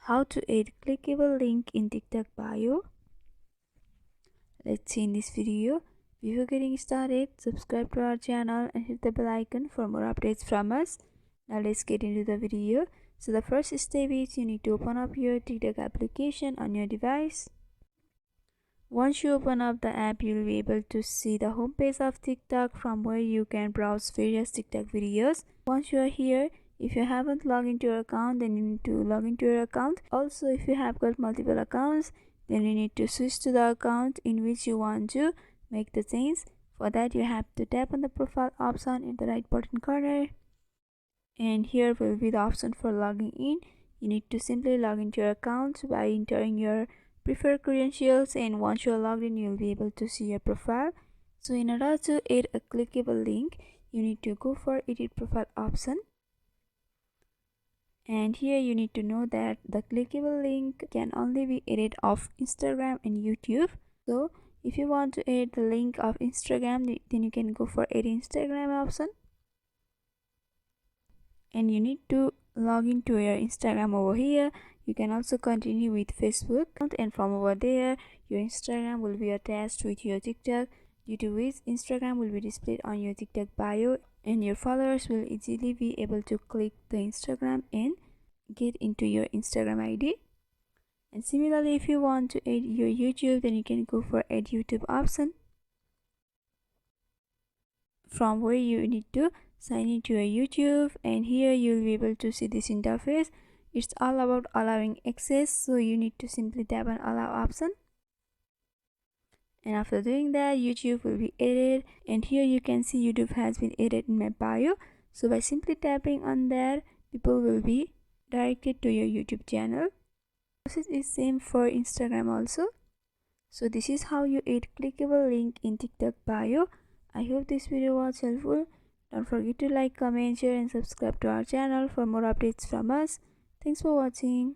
How to add clickable link in TikTok bio. Let's see in this video. Before getting started, subscribe to our channel and hit the bell icon for more updates from us. Now let's get into the video. So the first step is you need to open up your TikTok application on your device. Once you open up the app, you'll be able to see the homepage of TikTok from where you can browse various TikTok videos. Once you are here, if you haven't logged into your account, then you need to log into your account. Also, if you have got multiple accounts, then you need to switch to the account in which you want to make the change. For that, you have to tap on the profile option in the right bottom corner, and here will be the option for logging in. You need to simply log into your account by entering your preferred credentials, and once you are logged in, you'll be able to see your profile. So in order to add a clickable link, you need to go for edit profile option, and here you need to know that the clickable link can only be added of Instagram and YouTube. So if you want to add the link of Instagram, then you can go for add Instagram option, and you need to log into your Instagram over here. You can also continue with Facebook, and from over there your Instagram will be attached with your TikTok, due to which Instagram will be displayed on your TikTok bio, and your followers will easily be able to click the Instagram and get into your Instagram ID. And similarly, if you want to add your YouTube, then you can go for add YouTube option, from where you need to sign into your YouTube, and here you'll be able to see this interface. It's all about allowing access, so you need to simply tap on allow option, and after doing that, YouTube will be added, and here you can see YouTube has been added in my bio. So by simply tapping on that, people will be directed to your YouTube channel. The process is same for Instagram also. So this is how you add clickable link in TikTok bio. I hope this video was helpful. Don't forget to like, comment, share and subscribe to our channel for more updates from us. Thanks for watching.